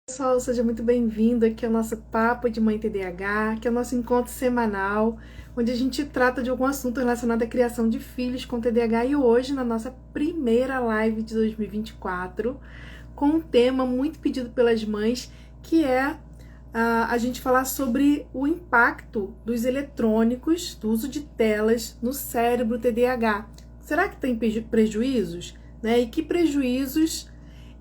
Pessoal, seja muito bem-vindo aqui ao nosso Papo de Mãe TDAH, que é o nosso encontro semanal, onde a gente trata de algum assunto relacionado à criação de filhos com TDAH e hoje, na nossa primeira live de 2024, com um tema muito pedido pelas mães, que é a gente falar sobre o impacto dos eletrônicos, do uso de telas no cérebro TDAH. Será que tem prejuízos? Né? E que prejuízos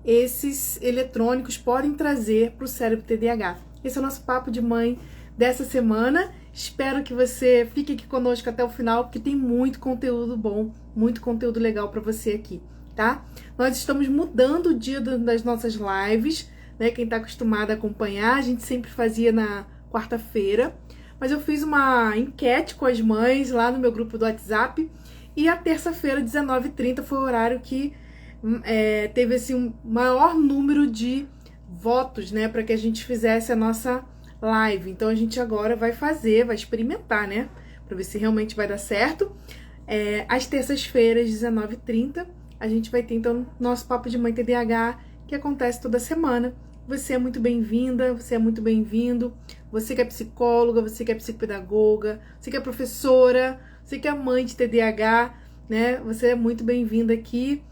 esses eletrônicos podem trazer para o cérebro TDAH. Esse é o nosso papo de mãe dessa semana. Espero que você fique aqui conosco até o final, porque tem muito conteúdo bom, muito conteúdo legal para você aqui, tá? Nós estamos mudando o dia das nossas lives, né? Quem está acostumado a acompanhar, a gente sempre fazia na quarta-feira, mas eu fiz uma enquete com as mães lá no meu grupo do WhatsApp e a terça-feira, 19h30, foi o horário que teve assim, um maior número de votos, né, para que a gente fizesse a nossa live. Então a gente agora vai experimentar, né, para ver se realmente vai dar certo. Às terças-feiras, 19h30, a gente vai ter então nosso Papo de Mãe TDAH, que acontece toda semana. Você é muito bem-vinda, você é muito bem-vindo. Você que é psicóloga, você que é psicopedagoga, você que é professora, você que é mãe de TDAH, né? Você é muito bem-vinda aqui.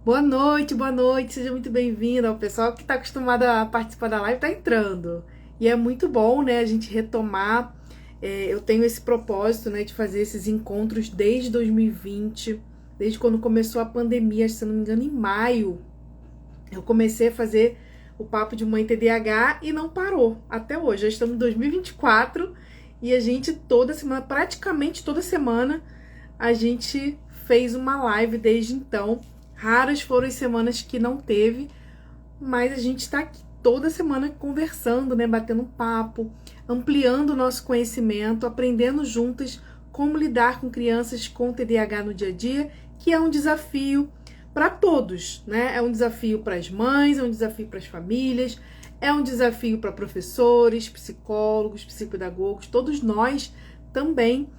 Boa noite, seja muito bem-vinda. O pessoal que está acostumado a participar da live está entrando. E é muito bom, né, a gente retomar. Eu tenho esse propósito, né, de fazer esses encontros desde 2020, desde quando começou a pandemia, se não me engano, em maio. Eu comecei a fazer o Papo de Mãe TDAH e não parou até hoje. Já estamos em 2024 e a gente toda semana, praticamente toda semana, a gente fez uma live desde então. Raras foram as semanas que não teve, mas a gente está aqui toda semana conversando, né, batendo um papo, ampliando o nosso conhecimento, aprendendo juntas como lidar com crianças com TDAH no dia a dia, que é um desafio para todos, né? É um desafio para as mães, é um desafio para as famílias, é um desafio para professores, psicólogos, psicopedagogos, todos nós também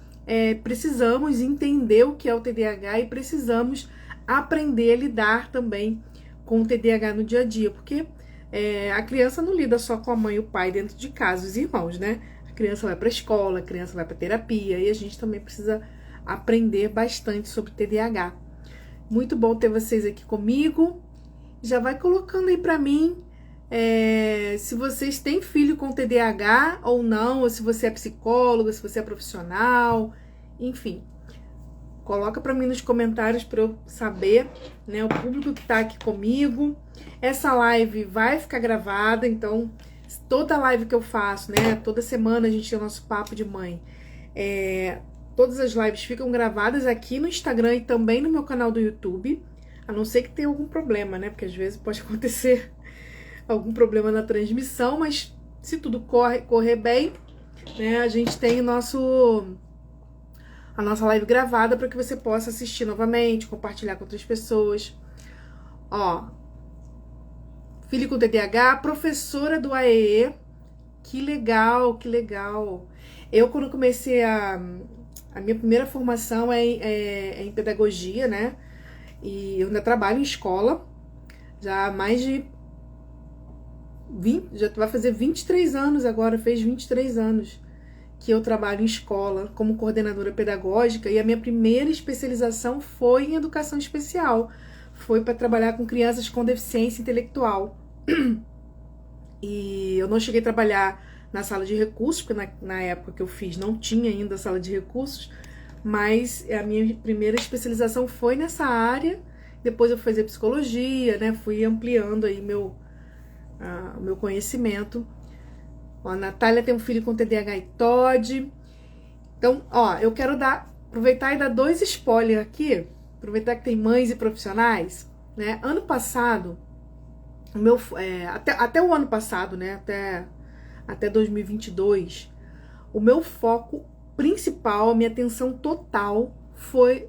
precisamos entender o que é o TDAH e precisamos aprender a lidar também com o TDAH no dia a dia, porque a criança não lida só com a mãe e o pai dentro de casa, os irmãos, né? A criança vai para a escola, a criança vai para terapia e a gente também precisa aprender bastante sobre TDAH. Muito bom ter vocês aqui comigo. Já vai colocando aí para mim se vocês têm filho com TDAH ou não, ou se você é psicóloga, se você é profissional, enfim. Coloca para mim nos comentários para eu saber, né, o público que está aqui comigo. Essa live vai ficar gravada, então toda live que eu faço, né, toda semana a gente tem o nosso Papo de Mãe. Todas as lives ficam gravadas aqui no Instagram e também no meu canal do YouTube, a não ser que tenha algum problema, né, porque às vezes pode acontecer algum problema na transmissão, mas se tudo correr bem, né, a gente tem a nossa live gravada para que você possa assistir novamente, compartilhar com outras pessoas. Ó, filho com TDAH, professora do AEE, que legal, que legal. Eu, quando comecei a minha primeira formação é em pedagogia, né, e eu ainda trabalho em escola, já há mais de 20, já vai fazer 23 anos agora, fez 23 anos que eu trabalho em escola como coordenadora pedagógica e a minha primeira especialização foi em educação especial. Foi para trabalhar com crianças com deficiência intelectual. E eu não cheguei a trabalhar na sala de recursos, porque na época que eu fiz não tinha ainda sala de recursos, mas a minha primeira especialização foi nessa área. Depois eu fui fazer psicologia, né? Fui ampliando aí meu conhecimento. Ó, a Natália tem um filho com TDAH e TOD. Então, ó, eu quero aproveitar e dar 2 spoilers aqui. Aproveitar que tem mães e profissionais, né? Ano passado, até o ano passado, né? Até 2022, o meu foco principal, a minha atenção total foi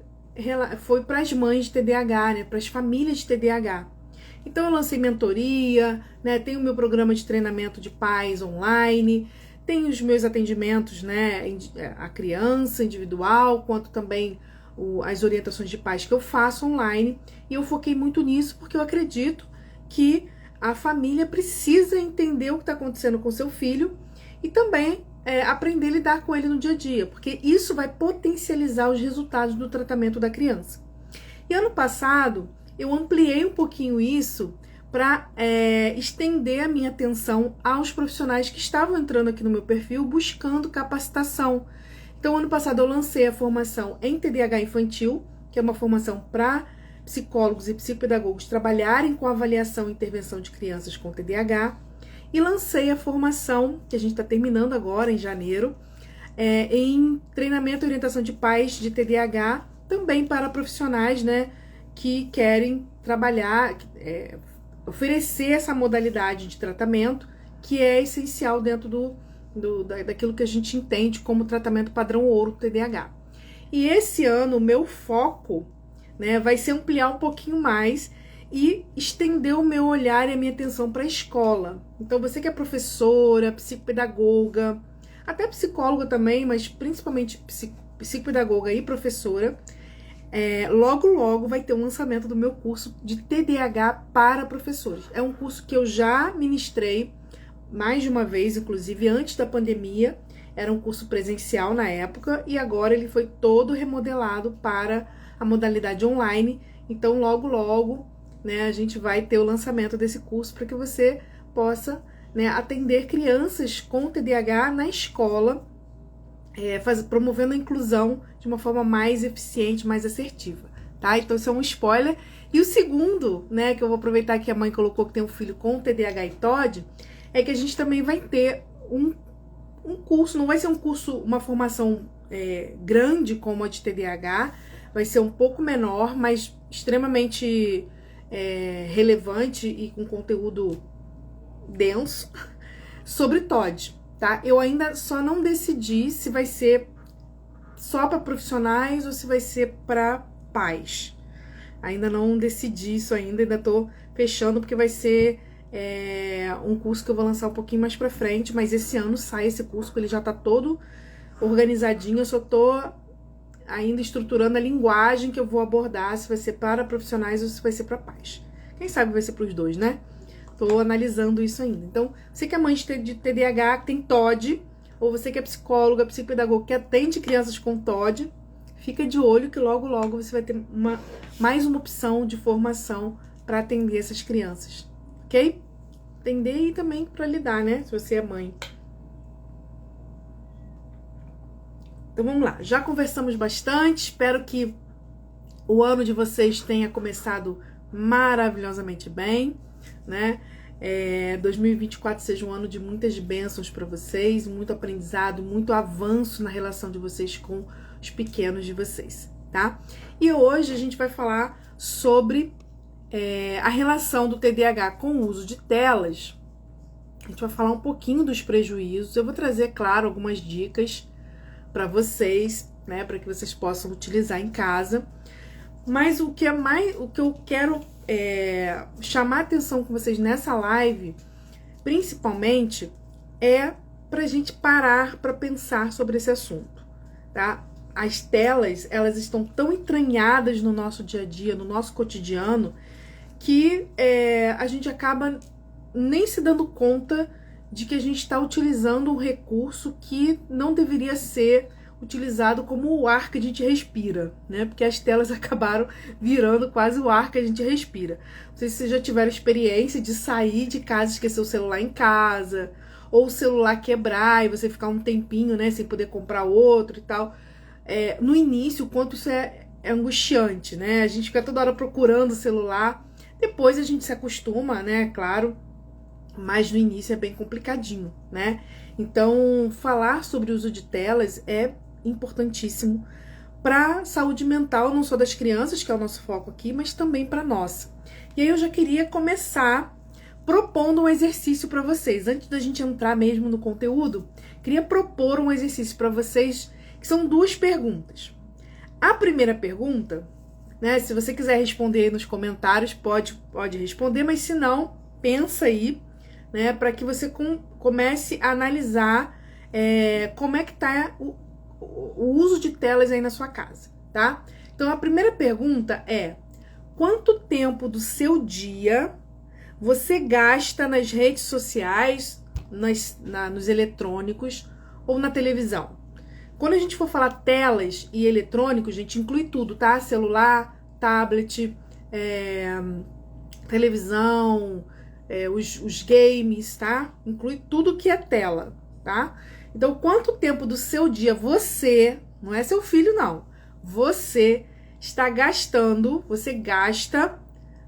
para as mães de TDAH, né? Para as famílias de TDAH. Então eu lancei mentoria, né? Tenho o meu programa de treinamento de pais online, tenho os meus atendimentos, né, a criança individual, quanto também as orientações de pais que eu faço online. E eu foquei muito nisso porque eu acredito que a família precisa entender o que está acontecendo com seu filho e também aprender a lidar com ele no dia a dia, porque isso vai potencializar os resultados do tratamento da criança. E ano passado, eu ampliei um pouquinho isso para estender a minha atenção aos profissionais que estavam entrando aqui no meu perfil buscando capacitação. Então, ano passado eu lancei a formação em TDAH infantil, que é uma formação para psicólogos e psicopedagogos trabalharem com avaliação e intervenção de crianças com TDAH. E lancei a formação, que a gente está terminando agora, em janeiro, em treinamento e orientação de pais de TDAH, também para profissionais, né, que querem trabalhar, oferecer essa modalidade de tratamento, que é essencial dentro daquilo que a gente entende como tratamento padrão ouro do TDAH. E esse ano, o meu foco, né, vai ser ampliar um pouquinho mais e estender o meu olhar e a minha atenção para a escola. Então, você que é professora, psicopedagoga, até psicóloga também, mas principalmente psicopedagoga e professora, logo vai ter um lançamento do meu curso de TDAH para professores. É um curso que eu já ministrei mais de uma vez, inclusive antes da pandemia. Era um curso presencial na época e agora ele foi todo remodelado para a modalidade online. Então, logo, né, a gente vai ter o lançamento desse curso para que você possa, né, atender crianças com TDAH na escola, promovendo a inclusão de uma forma mais eficiente, mais assertiva, tá? Então, isso é um spoiler. E o segundo, né, que eu vou aproveitar que a mãe colocou que tem um filho com TDAH e TOD, é que a gente também vai ter um curso, não vai ser um curso, uma formação grande como a de TDAH, vai ser um pouco menor, mas extremamente relevante e com conteúdo denso sobre TOD, tá? Eu ainda só não decidi se vai ser só para profissionais ou se vai ser para pais. Ainda não decidi isso ainda tô fechando porque vai ser um curso que eu vou lançar um pouquinho mais pra frente, mas esse ano sai esse curso, ele já tá todo organizadinho, eu só tô ainda estruturando a linguagem que eu vou abordar, se vai ser para profissionais ou se vai ser para pais. Quem sabe vai ser para os dois, né? Tô analisando isso ainda. Então, você que é mãe de TDAH, que tem TOD, ou você que é psicóloga, psicopedagoga, que atende crianças com TOD, fica de olho que logo você vai ter mais uma opção de formação para atender essas crianças, ok? Atender e também para lidar, né? Se você é mãe. Então vamos lá, já conversamos bastante, espero que o ano de vocês tenha começado maravilhosamente bem, né? 2024 seja um ano de muitas bênçãos para vocês, muito aprendizado, muito avanço na relação de vocês com os pequenos de vocês, tá? E hoje a gente vai falar sobre a relação do TDAH com o uso de telas. A gente vai falar um pouquinho dos prejuízos, eu vou trazer, claro, algumas dicas para vocês, né, para que vocês possam utilizar em casa. Mas o que eu quero chamar a atenção com vocês nessa live, principalmente, é pra gente parar para pensar sobre esse assunto, tá? As telas, elas estão tão entranhadas no nosso dia a dia, no nosso cotidiano, que a gente acaba nem se dando conta de que a gente está utilizando um recurso que não deveria ser utilizado como o ar que a gente respira, né? Porque as telas acabaram virando quase o ar que a gente respira. Não sei se vocês já tiveram experiência de sair de casa e esquecer o celular em casa, ou o celular quebrar e você ficar um tempinho, né, sem poder comprar outro e tal. No início, o quanto isso é angustiante, né? A gente fica toda hora procurando o celular. Depois a gente se acostuma, né, claro, mas no início é bem complicadinho, né? Então, falar sobre o uso de telas é importantíssimo para a saúde mental, não só das crianças, que é o nosso foco aqui, mas também para nossa. E aí eu já queria começar propondo um exercício para vocês. Antes da gente entrar mesmo no conteúdo, queria propor um exercício para vocês, que são 2 perguntas. A primeira pergunta, né, se você quiser responder aí nos comentários, pode responder, mas se não, pensa aí, né, para que você comece a analisar como é que tá o uso de telas aí na sua casa, tá? Então, a primeira pergunta é: quanto tempo do seu dia você gasta nas redes sociais, nos eletrônicos ou na televisão? Quando a gente for falar telas e eletrônicos, a gente inclui tudo, tá? Celular, tablet, televisão, os games, tá? Inclui tudo que é tela, tá? Então, quanto tempo do seu dia você, não é seu filho não, você está gastando, você gasta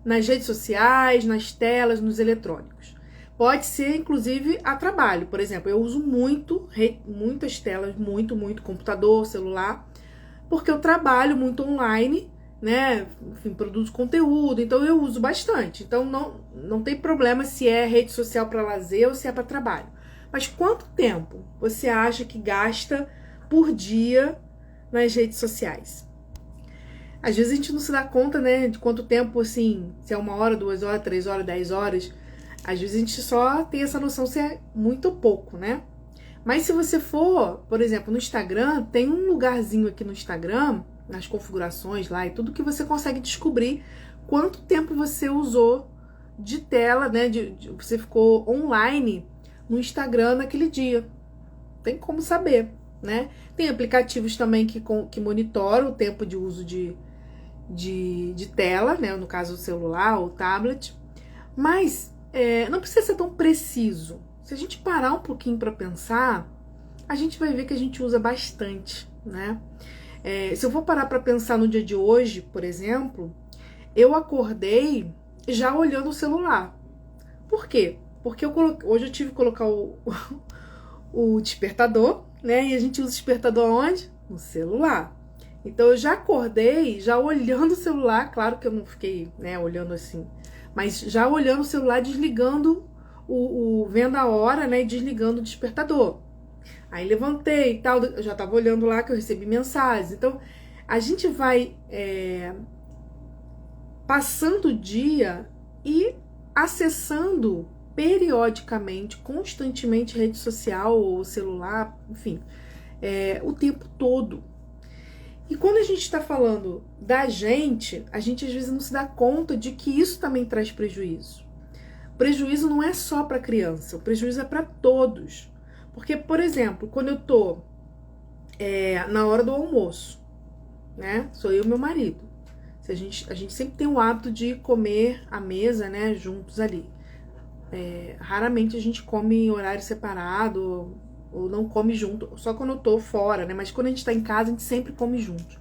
nas redes sociais, nas telas, nos eletrônicos. Pode ser, inclusive, a trabalho. Por exemplo, eu uso muitas telas, muito computador, celular, porque eu trabalho muito online, né? Enfim, produzo conteúdo, então eu uso bastante. Então, não tem problema se é rede social para lazer ou se é para trabalho. Mas quanto tempo você acha que gasta por dia nas redes sociais? Às vezes a gente não se dá conta, né, de quanto tempo, assim, se é 1 hora, 2 horas, 3 horas, 10 horas. Às vezes a gente só tem essa noção se é muito ou pouco, né? Mas se você for, por exemplo, no Instagram, tem um lugarzinho aqui no Instagram, nas configurações lá e tudo, que você consegue descobrir quanto tempo você usou de tela, né? Você ficou online no Instagram naquele dia. Tem como saber, né? Tem aplicativos também que monitoram o tempo de uso de tela, né? No caso o celular ou tablet. Mas não precisa ser tão preciso. Se a gente parar um pouquinho para pensar, a gente vai ver que a gente usa bastante, né? Se eu for parar para pensar no dia de hoje, por exemplo, eu acordei já olhando o celular. Por quê? Porque hoje eu tive que colocar o despertador, né? E a gente usa o despertador onde? No celular. Então eu já acordei já olhando o celular, claro que eu não fiquei, né, olhando assim, mas já olhando o celular, desligando vendo a hora, né, e desligando o despertador. Aí levantei e tal, eu já tava olhando lá que eu recebi mensagens. Então a gente vai passando o dia e acessando periodicamente, constantemente rede social ou celular, enfim, o tempo todo. E quando a gente está falando da gente, a gente às vezes não se dá conta de que isso também traz prejuízo. O prejuízo não é só para a criança, o prejuízo é para todos. Porque, por exemplo, quando eu tô na hora do almoço, né? Sou eu e meu marido. A gente sempre tem o hábito de comer à mesa, né? Juntos ali. Raramente a gente come em horário separado ou não come junto, só quando eu tô fora, né? Mas quando a gente tá em casa, a gente sempre come junto.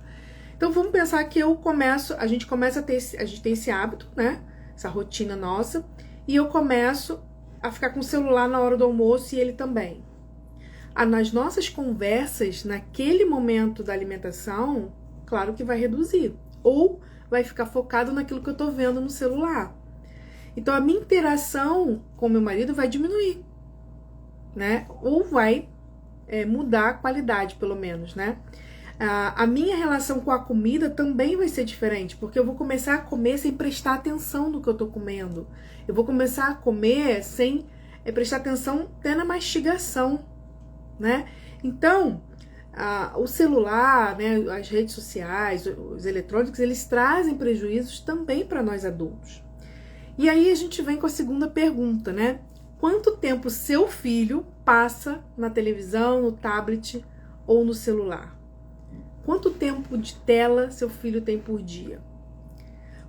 Então vamos pensar que a gente tem esse hábito, né? Essa rotina nossa, e eu começo a ficar com o celular na hora do almoço e ele também. Nas nossas conversas, naquele momento da alimentação, claro que vai reduzir. Ou vai ficar focado naquilo que eu tô vendo no celular. Então a minha interação com meu marido vai diminuir, né? Ou vai mudar a qualidade, pelo menos, né? A minha relação com a comida também vai ser diferente, porque eu vou começar a comer sem prestar atenção no que eu tô comendo. Eu vou começar a comer sem prestar atenção até na mastigação, né? Então, o celular, né, as redes sociais, os eletrônicos, eles trazem prejuízos também para nós adultos. E aí a gente vem com a segunda pergunta, né? Quanto tempo seu filho passa na televisão, no tablet ou no celular? Quanto tempo de tela seu filho tem por dia?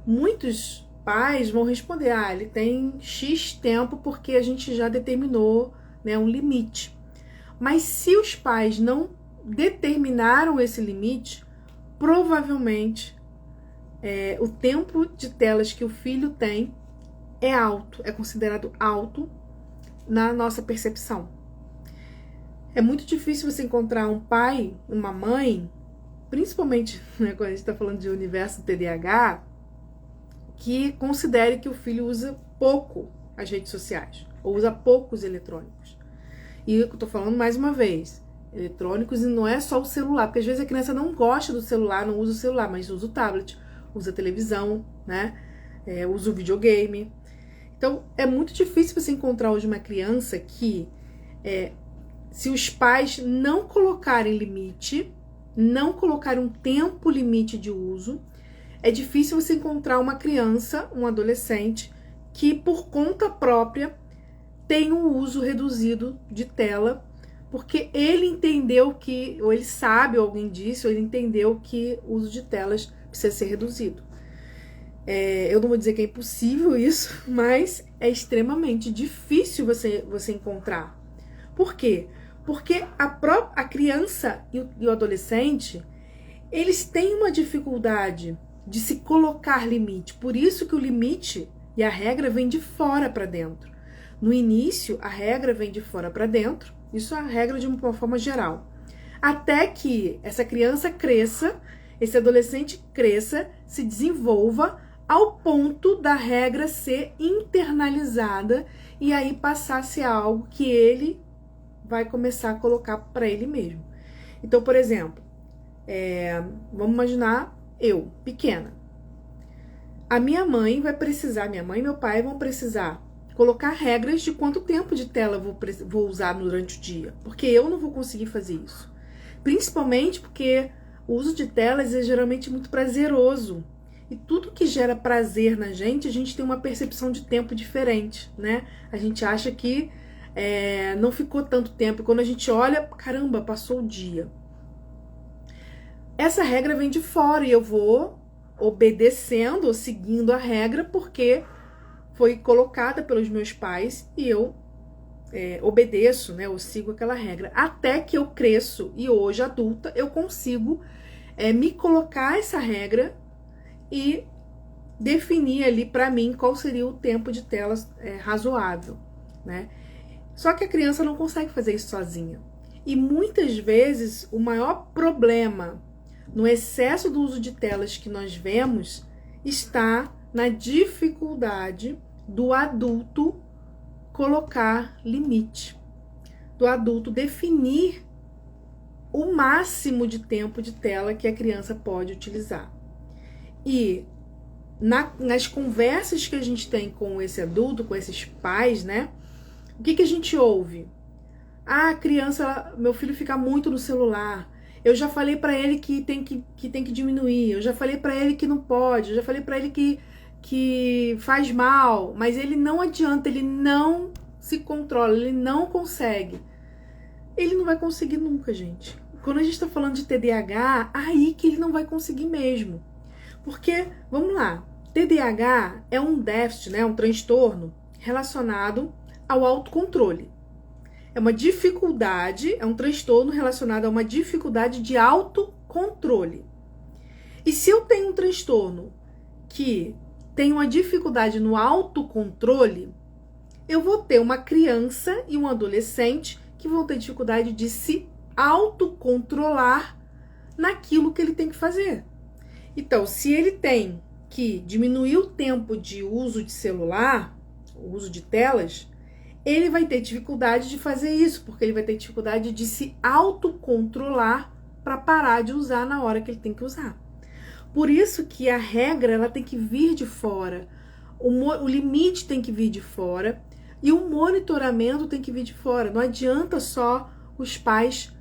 Muitos pais vão responder, ele tem X tempo porque a gente já determinou, né, um limite. Mas se os pais não determinaram esse limite, provavelmente o tempo de telas que o filho tem é alto, é considerado alto na nossa percepção. É muito difícil você encontrar um pai, uma mãe, principalmente, né, quando a gente está falando de universo TDAH, que considere que o filho usa pouco as redes sociais, ou usa poucos eletrônicos. E eu tô falando mais uma vez, eletrônicos, e não é só o celular, porque às vezes a criança não gosta do celular, não usa o celular, mas usa o tablet, usa a televisão, né? Usa o videogame. Então, é muito difícil você encontrar hoje uma criança que, se os pais não colocarem limite, não colocarem um tempo limite de uso, é difícil você encontrar uma criança, um adolescente, que por conta própria tem um uso reduzido de tela, porque ele entendeu que, ou ele sabe, ou alguém disse, ou ele entendeu que o uso de telas precisa ser reduzido. Eu não vou dizer que é impossível isso, mas é extremamente difícil você encontrar. Por quê? Porque a criança e o adolescente, eles têm uma dificuldade de se colocar limite. Por isso que o limite e a regra vem de fora para dentro. No início, a regra vem de fora para dentro, isso é a regra de uma forma geral. Até que essa criança cresça, esse adolescente cresça, se desenvolva ao ponto da regra ser internalizada e aí passar a ser algo que ele vai começar a colocar para ele mesmo. Então, por exemplo, vamos imaginar eu, pequena. A minha mãe e meu pai vão precisar colocar regras de quanto tempo de tela eu vou usar durante o dia, porque eu não vou conseguir fazer isso. Principalmente porque o uso de telas é geralmente muito prazeroso. E tudo que gera prazer na gente, a gente tem uma percepção de tempo diferente, né? A gente acha que não ficou tanto tempo. Quando a gente olha, caramba, passou o dia. Essa regra vem de fora e eu vou obedecendo ou seguindo a regra porque foi colocada pelos meus pais e eu obedeço, né? Eu sigo aquela regra. Até que eu cresço e hoje adulta eu consigo me colocar essa regra e definir ali para mim qual seria o tempo de tela razoável, né? Só que a criança não consegue fazer isso sozinha. E muitas vezes o maior problema no excesso do uso de telas que nós vemos está na dificuldade do adulto colocar limite, do adulto definir o máximo de tempo de tela que a criança pode utilizar. E nas conversas que a gente tem com esse adulto, com esses pais, né? O que a gente ouve? Ah, criança, meu filho fica muito no celular. Eu já falei para ele que tem que diminuir. Eu já falei para ele que não pode. Eu já falei para ele que faz mal. Mas ele não adianta, ele não se controla, ele não consegue. Ele não vai conseguir nunca, gente. Quando a gente tá falando de TDAH, aí que ele não vai conseguir mesmo. Porque, vamos lá, TDAH é um déficit, né, um transtorno relacionado ao autocontrole. É uma dificuldade, é um transtorno relacionado a uma dificuldade de autocontrole. E se eu tenho um transtorno que tem uma dificuldade no autocontrole, eu vou ter uma criança e um adolescente que vão ter dificuldade de se autocontrolar naquilo que ele tem que fazer. Então, se ele tem que diminuir o tempo de uso de celular, o uso de telas, ele vai ter dificuldade de fazer isso, porque ele vai ter dificuldade de se autocontrolar para parar de usar na hora que ele tem que usar. Por isso que a regra ela tem que vir de fora, o limite tem que vir de fora e o monitoramento tem que vir de fora. Não adianta só os pais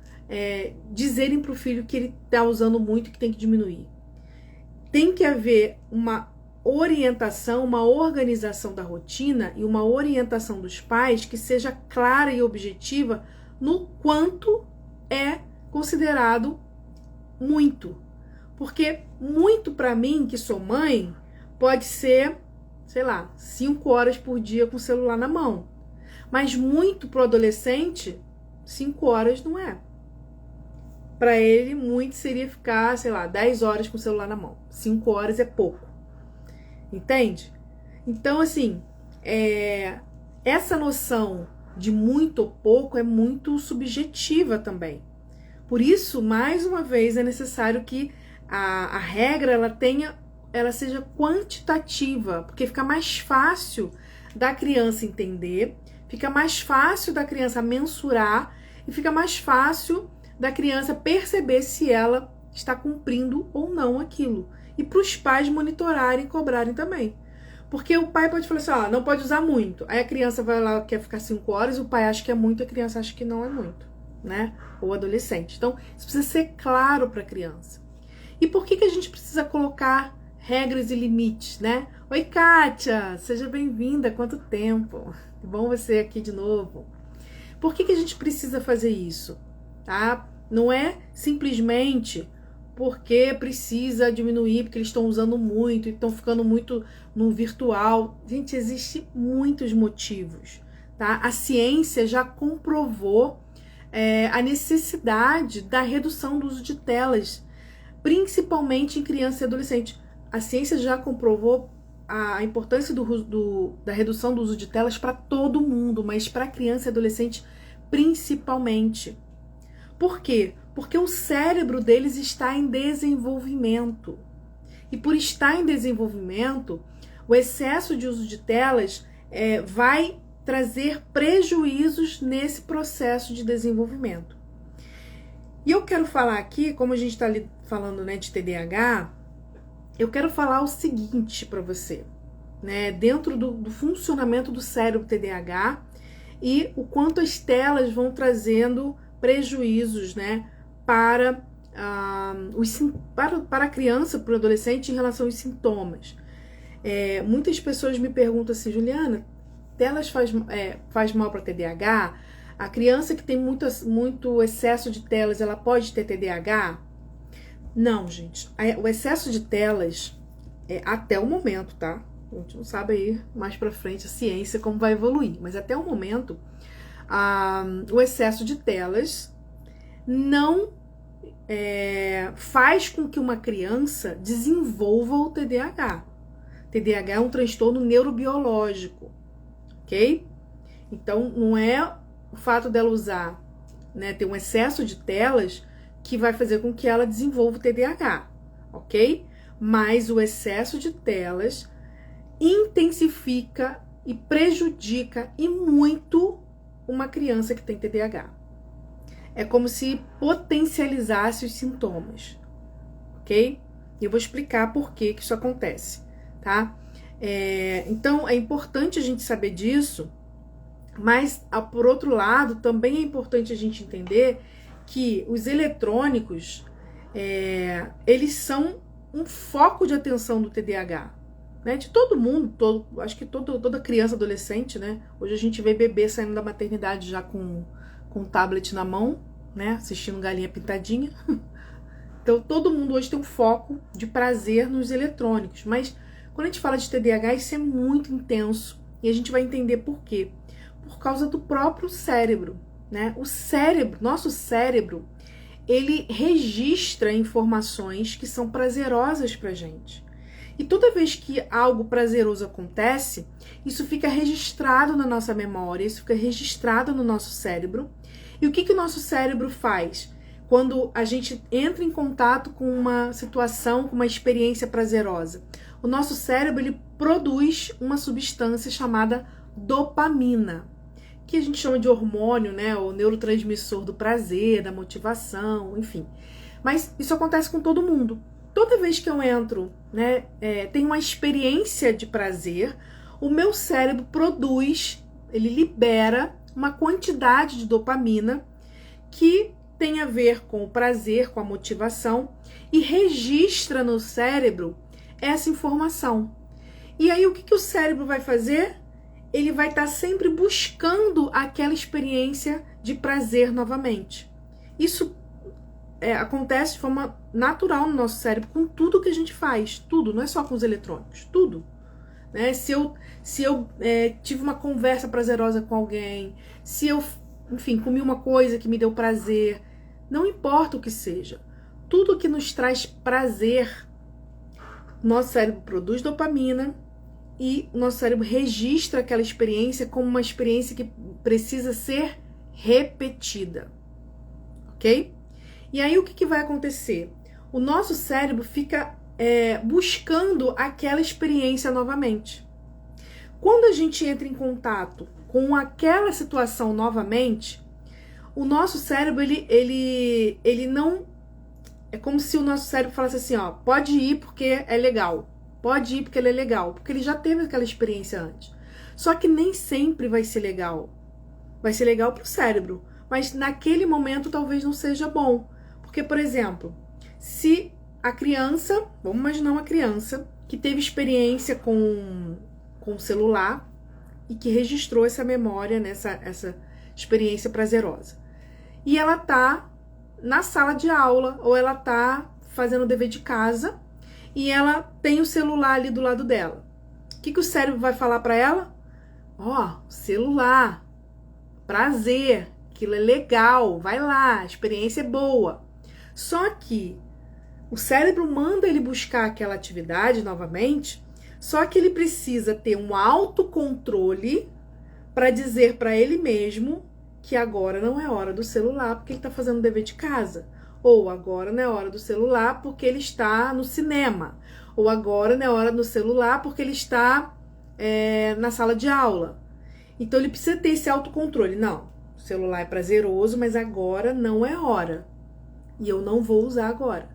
dizerem para o filho que ele está usando muito e que tem que diminuir. Tem que haver uma orientação, uma organização da rotina e uma orientação dos pais que seja clara e objetiva no quanto é considerado muito. Porque muito para mim, que sou mãe, pode ser, sei lá, 5 horas por dia com o celular na mão. Mas muito pro adolescente, 5 horas não é. Para ele, muito seria ficar, sei lá, 10 horas com o celular na mão. 5 horas é pouco. Entende? Então, assim, essa noção de muito ou pouco é muito subjetiva também. Por isso, mais uma vez, é necessário que a regra ela seja quantitativa, porque fica mais fácil da criança entender, fica mais fácil da criança mensurar e fica mais fácil da criança perceber se ela está cumprindo ou não aquilo. E para os pais monitorarem e cobrarem também. Porque o pai pode falar assim, não pode usar muito. Aí a criança vai lá, quer ficar 5 horas, o pai acha que é muito, a criança acha que não é muito, né? Ou adolescente. Então, isso precisa ser claro para a criança. E por que a gente precisa colocar regras e limites, né? Oi, Kátia! Seja bem-vinda! Quanto tempo! Que bom você aqui de novo. Por que a gente precisa fazer isso? Tá? Não é simplesmente porque precisa diminuir, porque eles estão usando muito e estão ficando muito no virtual. Gente, existem muitos motivos. Tá? A ciência já comprovou a necessidade da redução do uso de telas, principalmente em criança e adolescente. A ciência já comprovou a importância da redução do uso de telas para todo mundo, mas para criança e adolescente principalmente. Por quê? Porque o cérebro deles está em desenvolvimento. E por estar em desenvolvimento, o excesso de uso de telas vai trazer prejuízos nesse processo de desenvolvimento. E eu quero falar aqui, como a gente está falando, né, de TDAH, eu quero falar o seguinte para você, né, dentro do funcionamento do cérebro TDAH e o quanto as telas vão trazendo prejuízos, né, para a criança, para o adolescente em relação aos sintomas. Muitas pessoas me perguntam assim, Juliana, telas faz mal para TDAH? A criança que tem muito excesso de telas, ela pode ter TDAH? Não, gente. O excesso de telas, até o momento, tá? A gente não sabe aí mais pra frente a ciência como vai evoluir, mas até o momento, o excesso de telas não faz com que uma criança desenvolva o TDAH. TDAH é um transtorno neurobiológico, ok? Então, não é o fato dela usar, né, ter um excesso de telas que vai fazer com que ela desenvolva o TDAH, ok? Mas o excesso de telas intensifica e prejudica e muito uma criança que tem TDAH. É como se potencializasse os sintomas, ok? E eu vou explicar por que isso acontece, tá? Então, é importante a gente saber disso, mas, por outro lado, também é importante a gente entender que os eletrônicos, eles são um foco de atenção do TDAH, né? De todo mundo, acho que toda criança, adolescente, né? Hoje a gente vê bebê saindo da maternidade já com um tablet na mão, né? Assistindo Galinha Pintadinha. Então, todo mundo hoje tem um foco de prazer nos eletrônicos, mas quando a gente fala de TDAH, isso é muito intenso e a gente vai entender por quê. Por causa do próprio cérebro, né? O cérebro, nosso cérebro, ele registra informações que são prazerosas pra gente. E toda vez que algo prazeroso acontece, isso fica registrado na nossa memória, isso fica registrado no nosso cérebro. E o que o nosso cérebro faz? Quando a gente entra em contato com uma situação, com uma experiência prazerosa, o nosso cérebro, ele produz uma substância chamada dopamina, que a gente chama de hormônio, né, o neurotransmissor do prazer, da motivação, enfim. Mas isso acontece com todo mundo. Toda vez que eu entro, né, tem uma experiência de prazer, o meu cérebro produz, ele libera uma quantidade de dopamina que tem a ver com o prazer, com a motivação, e registra no cérebro essa informação. E aí o que o cérebro vai fazer? Ele vai estar sempre buscando aquela experiência de prazer novamente. Isso acontece de forma natural no nosso cérebro, com tudo que a gente faz, tudo, não é só com os eletrônicos, tudo. Né? Se eu tive uma conversa prazerosa com alguém, se eu, enfim, comi uma coisa que me deu prazer, não importa o que seja, tudo que nos traz prazer, nosso cérebro produz dopamina, e o nosso cérebro registra aquela experiência como uma experiência que precisa ser repetida, ok? E aí o que vai acontecer? O nosso cérebro fica buscando aquela experiência novamente. Quando a gente entra em contato com aquela situação novamente, o nosso cérebro, ele não... É como se o nosso cérebro falasse assim, ó, pode ir porque é legal. Pode ir porque ele é legal, porque ele já teve aquela experiência antes. Só que nem sempre vai ser legal. Vai ser legal para o cérebro, mas naquele momento talvez não seja bom. Porque, por exemplo, se a criança, vamos imaginar uma criança que teve experiência com o celular e que registrou essa memória, né, essa experiência prazerosa. E ela tá na sala de aula, ou ela tá fazendo o dever de casa, e ela tem o celular ali do lado dela. O que o cérebro vai falar para ela? Ó, celular, prazer, aquilo é legal, vai lá, a experiência é boa. Só que o cérebro manda ele buscar aquela atividade novamente, só que ele precisa ter um autocontrole para dizer para ele mesmo que agora não é hora do celular porque ele está fazendo o dever de casa. Ou agora não é hora do celular porque ele está no cinema. Ou agora não é hora do celular porque ele está na sala de aula. Então ele precisa ter esse autocontrole. Não, o celular é prazeroso, mas agora não é hora. E eu não vou usar agora.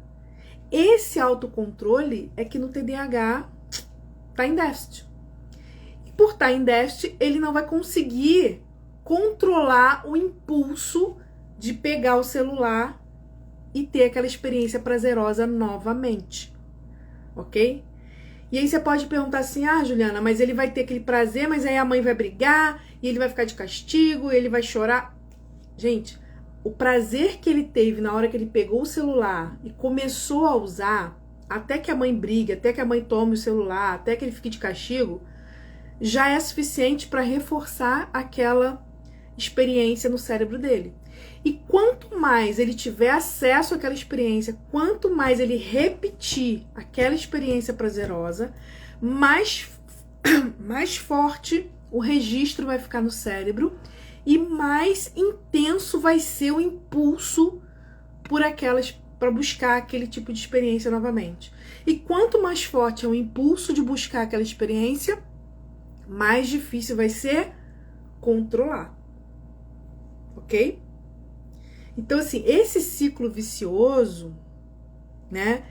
Esse autocontrole é que no TDAH está em déficit. E por estar em déficit, ele não vai conseguir controlar o impulso de pegar o celular e ter aquela experiência prazerosa novamente. Ok? E aí você pode perguntar assim, Juliana, mas ele vai ter aquele prazer, mas aí a mãe vai brigar, e ele vai ficar de castigo, ele vai chorar. Gente, o prazer que ele teve na hora que ele pegou o celular e começou a usar, até que a mãe brigue, até que a mãe tome o celular, até que ele fique de castigo, já é suficiente para reforçar aquela experiência no cérebro dele. E quanto mais ele tiver acesso àquela experiência, quanto mais ele repetir aquela experiência prazerosa, mais forte o registro vai ficar no cérebro e mais intenso vai ser o impulso para buscar aquele tipo de experiência novamente. E quanto mais forte é o impulso de buscar aquela experiência, mais difícil vai ser controlar. Ok? Então, assim, esse ciclo vicioso, né,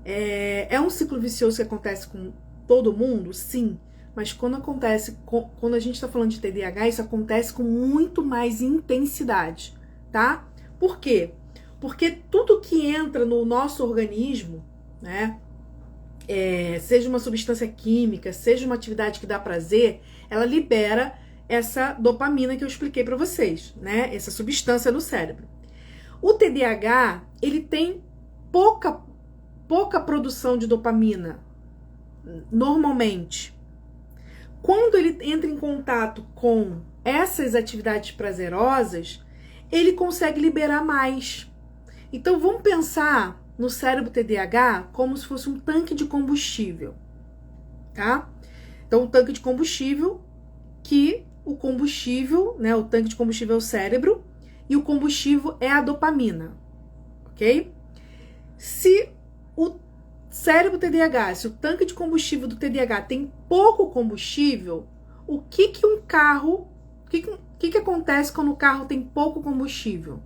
é um ciclo vicioso que acontece com todo mundo? Sim. Mas quando a gente está falando de TDAH, isso acontece com muito mais intensidade, tá? Por quê? Porque tudo que entra no nosso organismo, né, seja uma substância química, seja uma atividade que dá prazer, ela libera essa dopamina que eu expliquei para vocês, né? Essa substância no cérebro. O TDAH, ele tem pouca produção de dopamina, normalmente. Quando ele entra em contato com essas atividades prazerosas, ele consegue liberar mais. Então, vamos pensar no cérebro TDAH como se fosse um tanque de combustível, tá? Então, um tanque de combustível, que o combustível, né, o tanque de combustível é o cérebro, e o combustível é a dopamina, ok? Se o cérebro TDAH, se o tanque de combustível do TDAH tem pouco combustível, o que acontece quando o carro tem pouco combustível?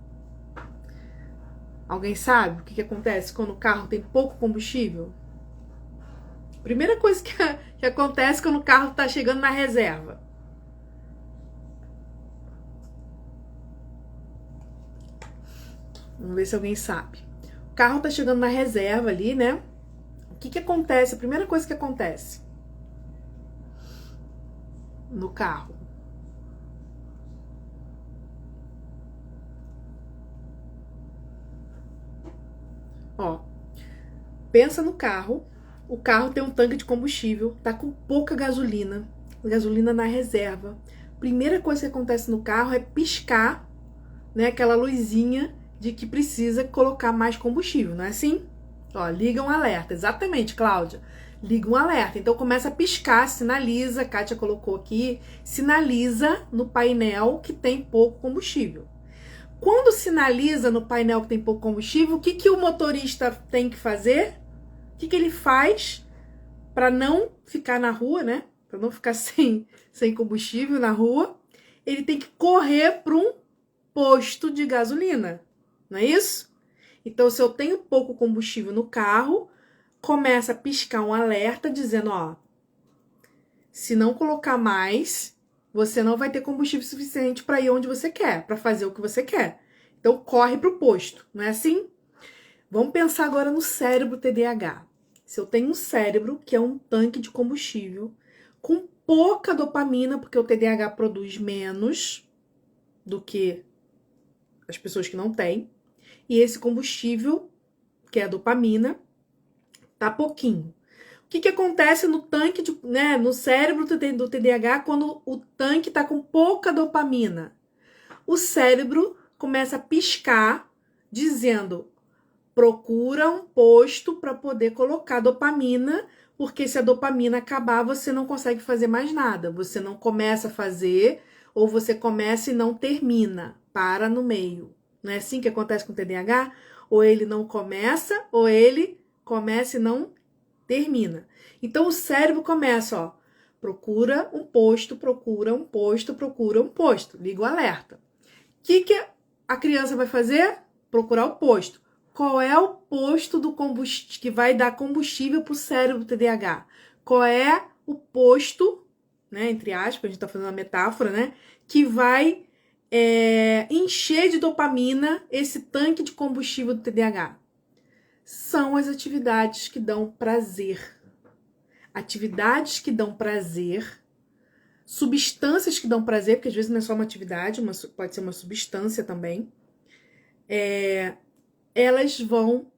Alguém sabe o que acontece quando o carro tem pouco combustível? Primeira coisa que acontece quando o carro está chegando na reserva. Vamos ver se alguém sabe. O carro tá chegando na reserva ali, né? O que acontece? A primeira coisa que acontece no carro. Ó, pensa no carro. O carro tem um tanque de combustível, tá com pouca gasolina na reserva. Primeira coisa que acontece no carro é piscar, né, aquela luzinha de que precisa colocar mais combustível, não é assim? Ó, liga um alerta. Exatamente, Cláudia. Liga um alerta. Então começa a piscar, sinaliza, a Kátia colocou aqui, sinaliza no painel que tem pouco combustível. Quando sinaliza no painel que tem pouco combustível, o que o motorista tem que fazer? O que ele faz para não ficar na rua, né? Para não ficar sem combustível na rua? Ele tem que correr para um posto de gasolina. Não é isso? Então, se eu tenho pouco combustível no carro, começa a piscar um alerta dizendo, ó, se não colocar mais, você não vai ter combustível suficiente para ir onde você quer, para fazer o que você quer. Então, corre para o posto, não é assim? Vamos pensar agora no cérebro TDAH. Se eu tenho um cérebro que é um tanque de combustível, com pouca dopamina, porque o TDAH produz menos do que as pessoas que não têm, e esse combustível, que é a dopamina, tá pouquinho. O que acontece no tanque, no cérebro do TDAH quando o tanque tá com pouca dopamina? O cérebro começa a piscar, dizendo: procura um posto para poder colocar dopamina, porque se a dopamina acabar, você não consegue fazer mais nada. Você não começa a fazer, ou você começa e não termina, para no meio. Não é assim que acontece com o TDAH? Ou ele não começa, ou ele começa e não termina. Então o cérebro começa, ó, procura um posto, procura um posto, procura um posto. Liga o alerta. O que a criança vai fazer? Procurar o posto. Qual é o posto do combustível que vai dar combustível para o cérebro TDAH? Qual é o posto, né, entre aspas, a gente está fazendo uma metáfora, né, que vai encher de dopamina esse tanque de combustível do TDAH? São as atividades que dão prazer. Atividades que dão prazer, substâncias que dão prazer, porque às vezes não é só uma atividade, pode ser uma substância também. Elas vão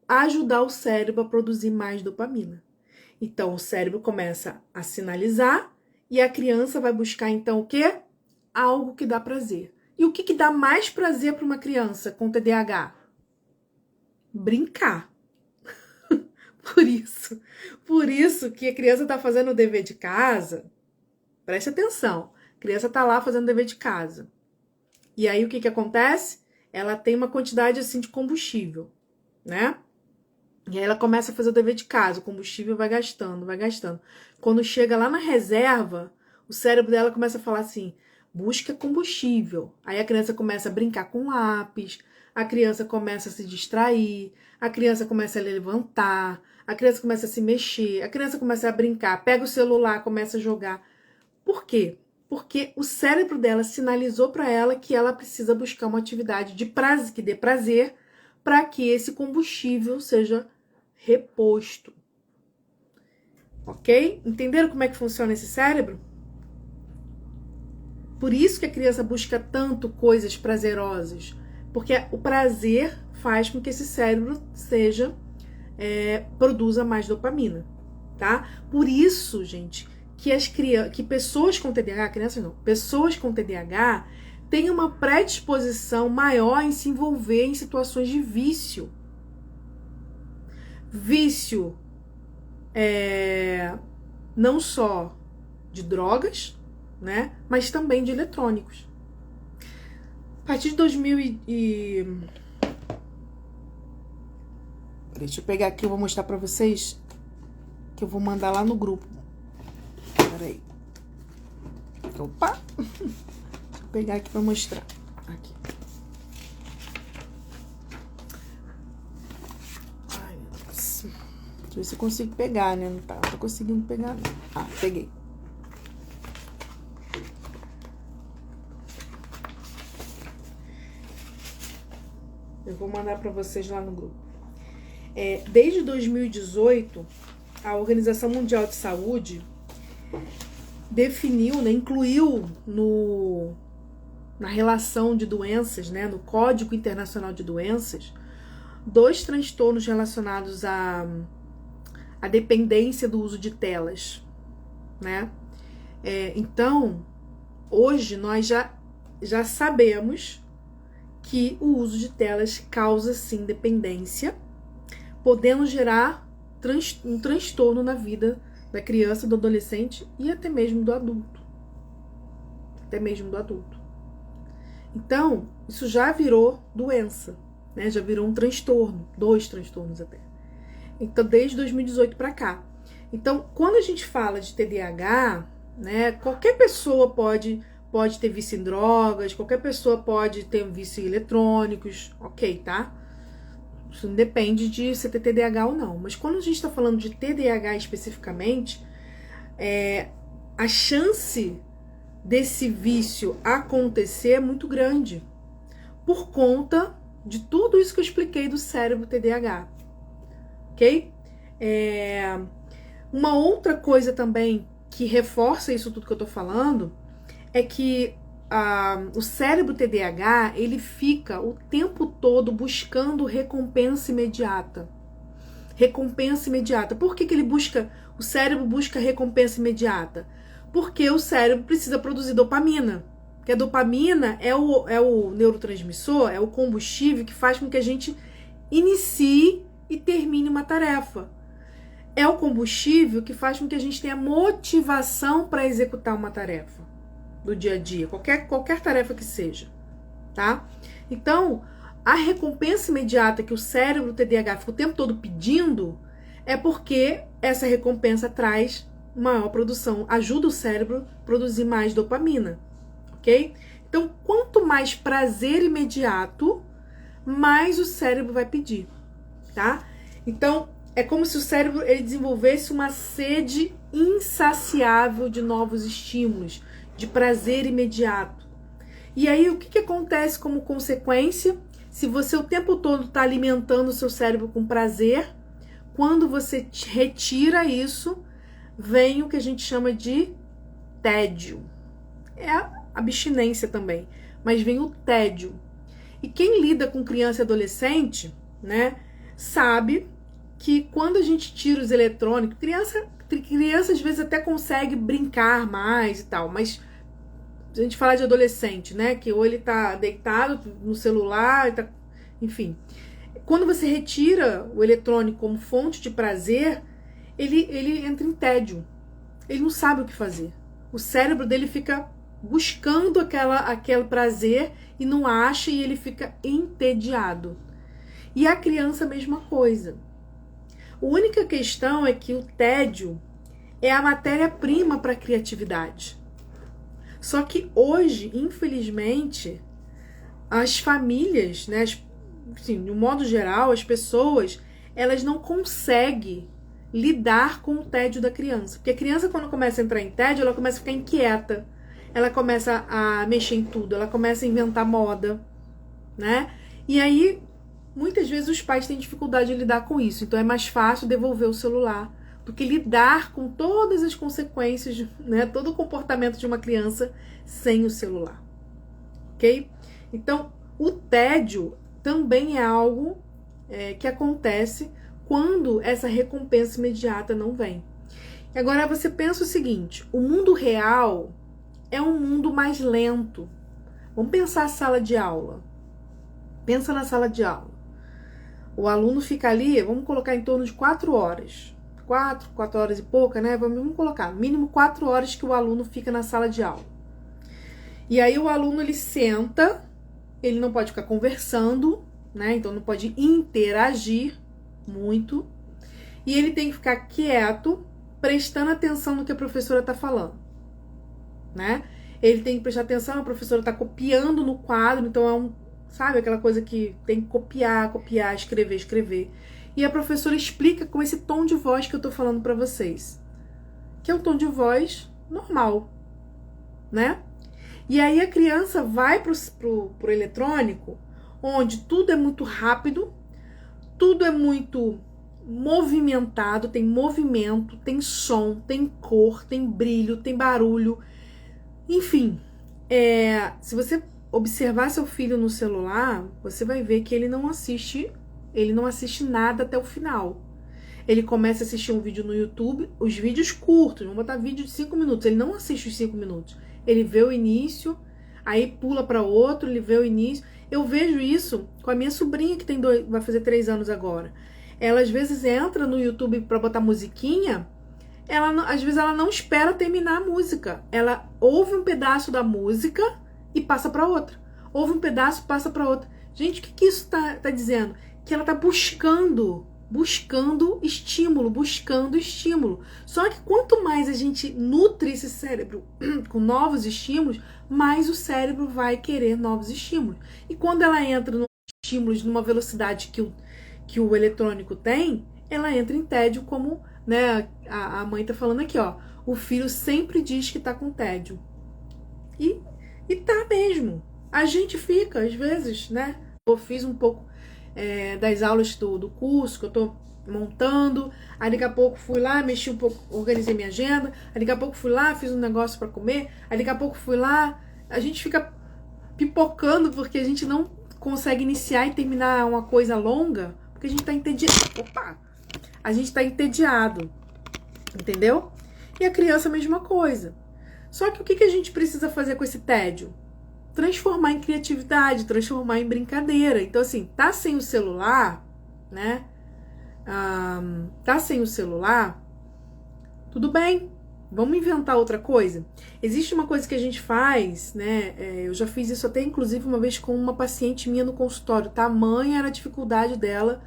ajudar o cérebro a produzir mais dopamina. Então, o cérebro começa a sinalizar e a criança vai buscar, então, o quê? Algo que dá prazer. E o que dá mais prazer para uma criança com TDAH? Brincar. Por isso que a criança está fazendo o dever de casa. Preste atenção. A criança está lá fazendo o dever de casa. E aí, o que acontece? Ela tem uma quantidade, assim, de combustível, né? E aí ela começa a fazer o dever de casa, o combustível vai gastando, vai gastando. Quando chega lá na reserva, o cérebro dela começa a falar assim, busca combustível. Aí a criança começa a brincar com lápis, a criança começa a se distrair, a criança começa a levantar, a criança começa a se mexer, a criança começa a brincar, pega o celular, começa a jogar. Por quê? Porque o cérebro dela sinalizou para ela que ela precisa buscar uma atividade de prazer, que dê prazer, para que esse combustível seja reposto. Ok? Entenderam como é que funciona esse cérebro? Por isso que a criança busca tanto coisas prazerosas. Porque o prazer faz com que esse cérebro produza mais dopamina. Tá? Por isso, gente, que pessoas com TDAH, crianças não, pessoas com TDAH têm uma predisposição maior em se envolver em situações de vício. Vício não só de drogas, né, mas também de eletrônicos. A partir de 2000 Deixa eu pegar aqui, eu vou mostrar pra vocês, que eu vou mandar lá no grupo. Peraí. Opa! Deixa eu pegar aqui pra mostrar. Aqui. Ai, meu Deus. Deixa eu ver se eu consigo pegar, né? Não tô conseguindo pegar, não. Ah, peguei. Eu vou mandar pra vocês lá no grupo. Desde 2018, a Organização Mundial de Saúde definiu, né, incluiu na relação de doenças, né, no Código Internacional de Doenças, 2 transtornos relacionados à dependência do uso de telas, né? Então, hoje nós já sabemos que o uso de telas causa, sim, dependência, podendo gerar um transtorno na vida da criança, do adolescente e até mesmo do adulto. Então, isso já virou doença, né? Já virou um transtorno, 2 transtornos até. Então, desde 2018 para cá. Então, quando a gente fala de TDAH, né, qualquer pessoa pode ter vício em drogas, qualquer pessoa pode ter vício em eletrônicos, ok, tá? Isso não depende de você ter TDAH ou não. Mas quando a gente está falando de TDAH especificamente, a chance desse vício acontecer é muito grande. Por conta de tudo isso que eu expliquei do cérebro TDAH. Ok? Uma outra coisa também que reforça isso tudo que eu tô falando é que o cérebro TDAH, ele fica o tempo todo buscando recompensa imediata. Recompensa imediata. Por que o cérebro busca recompensa imediata? Porque o cérebro precisa produzir dopamina. Porque a dopamina é o neurotransmissor, é o combustível que faz com que a gente inicie e termine uma tarefa. É o combustível que faz com que a gente tenha motivação para executar uma tarefa do dia a dia, qualquer tarefa que seja, tá? Então, a recompensa imediata que o cérebro TDAH fica o tempo todo pedindo é porque essa recompensa traz maior produção, ajuda o cérebro a produzir mais dopamina, ok? Então, quanto mais prazer imediato, mais o cérebro vai pedir, tá? Então, é como se o cérebro ele desenvolvesse uma sede insaciável de novos estímulos, de prazer imediato. E aí, o que acontece como consequência? Se você o tempo todo está alimentando o seu cérebro com prazer, quando você retira isso, vem o que a gente chama de tédio. É a abstinência também, mas vem o tédio. E quem lida com criança e adolescente, né, sabe que quando a gente tira os eletrônicos, criança às vezes até consegue brincar mais e tal, mas a gente fala de adolescente, né, que ou ele tá deitado no celular, enfim. Quando você retira o eletrônico como fonte de prazer, ele entra em tédio. Ele não sabe o que fazer. O cérebro dele fica buscando aquele prazer e não acha, e ele fica entediado. E a criança a mesma coisa. A única questão é que o tédio é a matéria-prima para a criatividade. Só que hoje, infelizmente, as famílias, né, assim, de um modo geral, as pessoas, elas não conseguem lidar com o tédio da criança. Porque a criança, quando começa a entrar em tédio, ela começa a ficar inquieta. Ela começa a mexer em tudo, ela começa a inventar moda, né? E aí, muitas vezes os pais têm dificuldade de lidar com isso. Então é mais fácil devolver o celular do que lidar com todas as consequências, né? Todo o comportamento de uma criança sem o celular, ok? Então, o tédio também é algo que acontece quando essa recompensa imediata não vem. E agora você pensa o seguinte, o mundo real é um mundo mais lento. Vamos pensar a sala de aula. Pensa na sala de aula. O aluno fica ali, vamos colocar em torno de 4 horas. 4 horas e pouca, né? Vamos colocar, mínimo 4 horas que o aluno fica na sala de aula. E aí o aluno, ele senta, ele não pode ficar conversando, né? Então não pode interagir muito. E ele tem que ficar quieto, prestando atenção no que a professora está falando, né? Ele tem que prestar atenção, a professora está copiando no quadro, então sabe aquela coisa que tem que copiar, escrever. E a professora explica com esse tom de voz que eu tô falando para vocês, que é um tom de voz normal, né? E aí a criança vai pro eletrônico, onde tudo é muito rápido, tudo é muito movimentado, tem movimento, tem som, tem cor, tem brilho, tem barulho. Enfim, se você observar seu filho no celular, você vai ver que ele não assiste nada até o final. Ele começa a assistir um vídeo no YouTube, os vídeos curtos, vamos botar vídeo de 5 minutos, ele não assiste os 5 minutos. Ele vê o início, aí pula para outro, ele vê o início. Eu vejo isso com a minha sobrinha, que vai fazer 3 anos agora. Ela às vezes entra no YouTube para botar musiquinha, às vezes ela não espera terminar a música. Ela ouve um pedaço da música e passa para outra. Ouve um pedaço, passa para outra. Gente, o que isso tá dizendo? Que ela tá buscando estímulo. Só que quanto mais a gente nutre esse cérebro com novos estímulos, mais o cérebro vai querer novos estímulos. E quando ela entra nos estímulos numa velocidade que o eletrônico tem, ela entra em tédio, como, né, a mãe tá falando aqui, ó. O filho sempre diz que tá com tédio. E tá mesmo. A gente fica, às vezes, né? Eu fiz um pouco das aulas do curso, que eu tô montando, aí daqui a pouco fui lá, mexi um pouco, organizei minha agenda, aí daqui a pouco fui lá, fiz um negócio para comer, aí daqui a pouco fui lá, a gente fica pipocando porque a gente não consegue iniciar e terminar uma coisa longa, porque a gente tá entediado. Opa! A gente tá entediado, entendeu? E a criança a mesma coisa. Só que o que a gente precisa fazer com esse tédio? Transformar em criatividade, transformar em brincadeira. Então, assim, tá sem o celular, né? Tá sem o celular, tudo bem, vamos inventar outra coisa. Existe uma coisa que a gente faz, né? Eu já fiz isso até, inclusive, uma vez com uma paciente minha no consultório. Tamanha era a dificuldade dela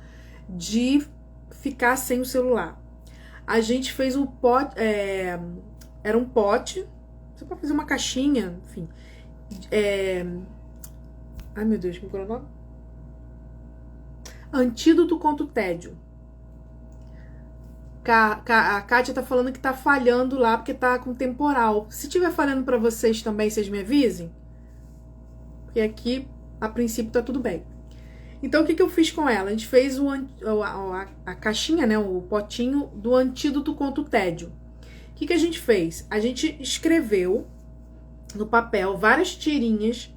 de ficar sem o celular. A gente fez um pote, era um pote, você pode fazer uma caixinha, enfim. Ai, meu Deus, como é o nome? Antídoto contra o tédio. A Kátia tá falando que tá falhando lá porque tá com temporal. Se tiver falhando pra vocês também, vocês me avisem. Porque aqui, a princípio, tá tudo bem. Então, o que eu fiz com ela? A gente fez a caixinha, né? O potinho do antídoto contra o tédio. O que a gente fez? A gente escreveu no papel várias tirinhas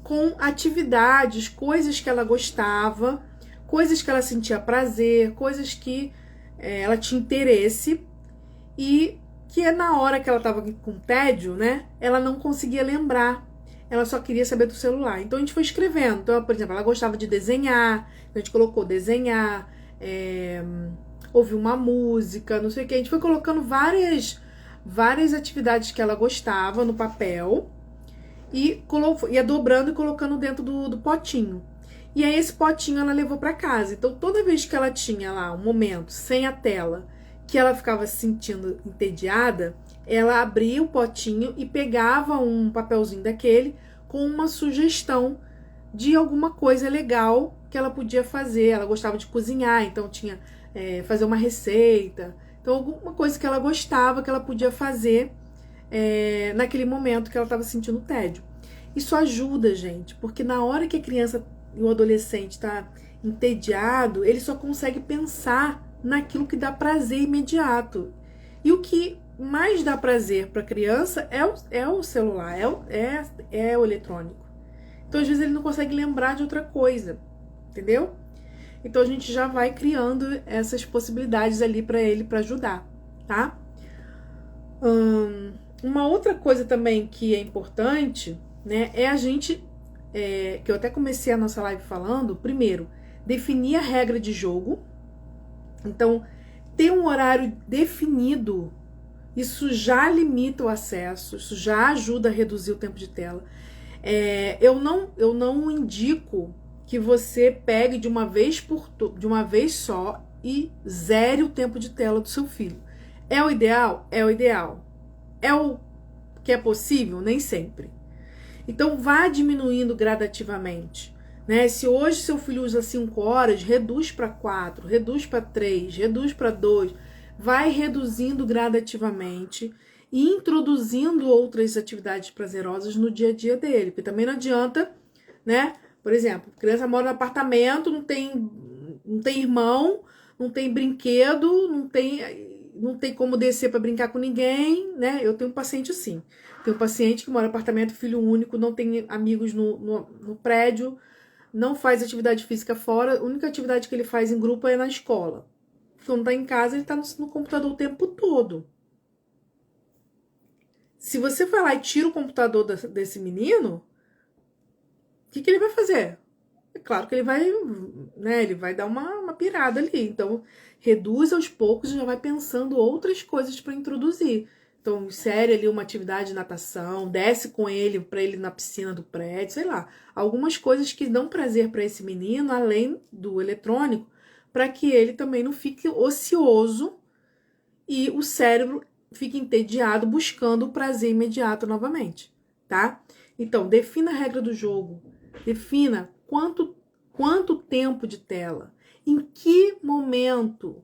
com atividades, coisas que ela gostava, coisas que ela sentia prazer, coisas que ela tinha interesse e que na hora que ela estava com tédio, né, ela não conseguia lembrar, ela só queria saber do celular. Então a gente foi escrevendo. Então, por exemplo, ela gostava de desenhar, a gente colocou desenhar, ouvir uma música, não sei o que. A gente foi colocando várias atividades que ela gostava no papel e ia dobrando e colocando dentro do potinho. E aí esse potinho ela levou para casa. Então toda vez que ela tinha lá um momento sem a tela, que ela ficava se sentindo entediada, ela abria o potinho e pegava um papelzinho daquele com uma sugestão de alguma coisa legal que ela podia fazer. Ela gostava de cozinhar, então tinha fazer uma receita. Então alguma coisa que ela gostava que ela podia fazer naquele momento que ela estava sentindo tédio. Isso ajuda, gente, porque na hora que a criança e o adolescente está entediado, ele só consegue pensar naquilo que dá prazer imediato. E o que mais dá prazer para a criança é o celular, é o eletrônico. Então, às vezes, ele não consegue lembrar de outra coisa, entendeu? Então, a gente já vai criando essas possibilidades ali para ele, para ajudar, tá? Uma outra coisa também que é importante, né, é a gente, que eu até comecei a nossa live falando, primeiro, definir a regra de jogo. Então, ter um horário definido, isso já limita o acesso, isso já ajuda a reduzir o tempo de tela. Eu não indico que você pegue de uma vez só e zere o tempo de tela do seu filho. É o ideal? É o ideal. É o que é possível? Nem sempre. Então, vá diminuindo gradativamente, né? Se hoje seu filho usa 5 horas, reduz para 4, reduz para 3, reduz para 2. Vai reduzindo gradativamente e introduzindo outras atividades prazerosas no dia a dia dele. Porque também não adianta, né? Por exemplo, a criança mora no apartamento, não tem irmão, não tem brinquedo, não tem como descer para brincar com ninguém, né? Eu tenho um paciente assim. Tem um paciente que mora no apartamento, filho único, não tem amigos no prédio, não faz atividade física fora, a única atividade que ele faz em grupo é na escola. Quando tá em casa, ele tá no computador o tempo todo. Se você vai lá e tira o computador desse menino, o que ele vai fazer? É claro que ele vai dar uma pirada ali. Então, reduz aos poucos e já vai pensando outras coisas para introduzir. Então, insere ali uma atividade de natação, desce com ele para ele na piscina do prédio, sei lá. Algumas coisas que dão prazer para esse menino, além do eletrônico, para que ele também não fique ocioso e o cérebro fique entediado buscando o prazer imediato novamente, tá? Então, defina a regra do jogo, defina quanto tempo de tela, em que momento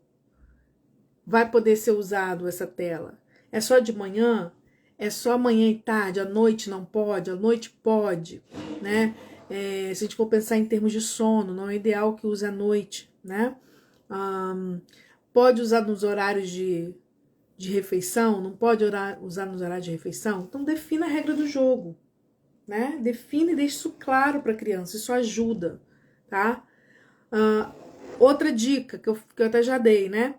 vai poder ser usado essa tela. É só de manhã? É só amanhã e tarde? À noite não pode? À noite pode, né? Se a gente for pensar em termos de sono, não é ideal que use à noite, né? Pode usar nos horários de refeição? Não pode usar nos horários de refeição? Então defina a regra do jogo, né? Define e deixe isso claro para a criança, isso ajuda, tá? Outra dica que eu até já dei, né?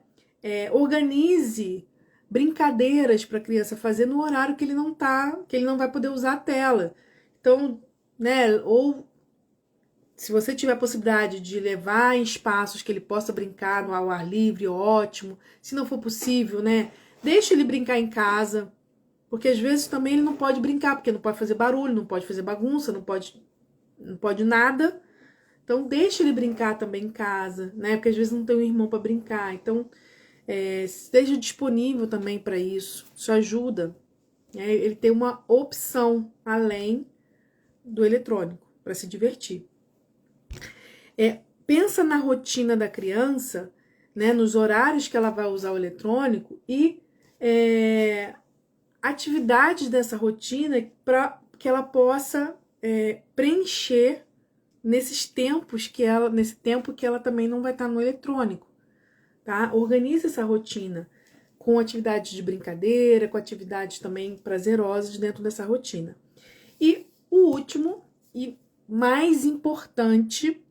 Organize brincadeiras para a criança fazer no horário que ele não vai poder usar a tela. Então, né? Ou se você tiver a possibilidade de levar em espaços que ele possa brincar no ao ar livre, ótimo. Se não for possível, né? Deixa ele brincar em casa, porque às vezes também ele não pode brincar, porque não pode fazer barulho, não pode fazer bagunça, não pode nada. Então deixa ele brincar também em casa, né? Porque às vezes não tem um irmão para brincar. Então esteja disponível também para isso. Isso ajuda. Ele tem uma opção além do eletrônico para se divertir. Pensa na rotina da criança, né, nos horários que ela vai usar o eletrônico e atividades dessa rotina para que ela possa preencher nesse tempo que ela também não vai estar no eletrônico, tá? Organize essa rotina com atividades de brincadeira, com atividades também prazerosas dentro dessa rotina. E o último e mais importante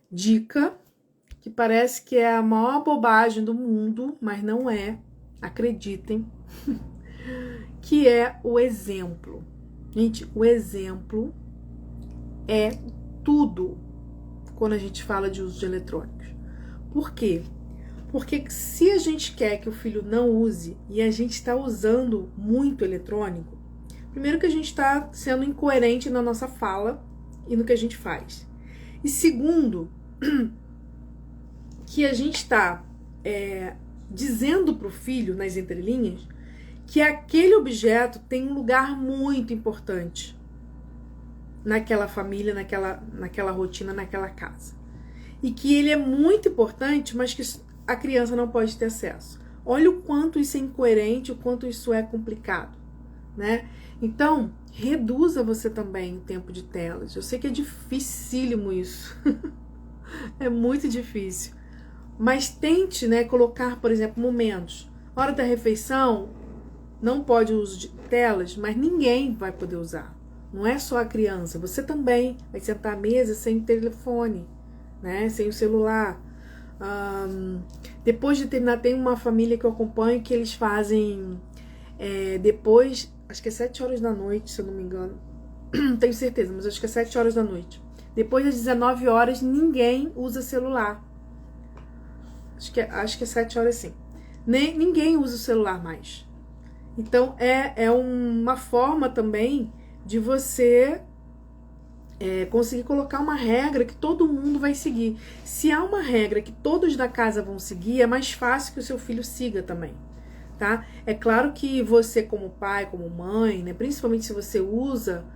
dica, que parece que é a maior bobagem do mundo, mas não é, acreditem, que é o exemplo. Gente, o exemplo é tudo quando a gente fala de uso de eletrônicos. Por quê? Porque se a gente quer que o filho não use e a gente está usando muito eletrônico, primeiro que a gente está sendo incoerente na nossa fala e no que a gente faz. E segundo, que a gente está dizendo para o filho, nas entrelinhas, que aquele objeto tem um lugar muito importante naquela família, naquela rotina, naquela casa. E que ele é muito importante, mas que a criança não pode ter acesso. Olha o quanto isso é incoerente, o quanto isso é complicado, né? Então, reduza você também o tempo de telas. Eu sei que é dificílimo isso. É muito difícil. Mas tente, né, colocar, por exemplo, momentos. Hora da refeição, não pode o uso de telas, mas ninguém vai poder usar. Não é só a criança. Você também vai sentar à mesa sem telefone, né, sem o celular. Depois de terminar, tem uma família que eu acompanho que eles fazem depois, acho que é 7 horas da noite, se eu não me engano. Não tenho certeza, mas acho que é 7 horas da noite. Depois das 19 horas, ninguém usa celular. Acho que é 7 horas sim. Ninguém usa o celular mais. Então, é uma forma também de você conseguir colocar uma regra que todo mundo vai seguir. Se há uma regra que todos da casa vão seguir, é mais fácil que o seu filho siga também, tá? É claro que você, como pai, como mãe, né, principalmente se você usa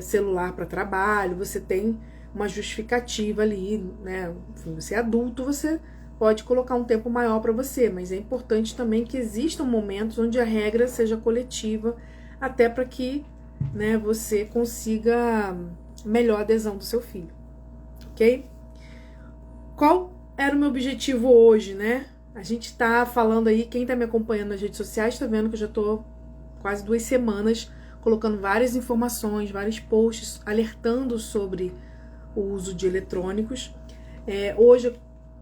celular para trabalho, você tem uma justificativa ali, né? Enfim, você é adulto, você pode colocar um tempo maior para você, mas é importante também que existam momentos onde a regra seja coletiva, até para que, né, você consiga melhor adesão do seu filho, ok? Qual era o meu objetivo hoje, né? A gente tá falando aí, quem tá me acompanhando nas redes sociais tá vendo que eu já tô quase 2 semanas colocando várias informações, vários posts alertando sobre o uso de eletrônicos. Hoje,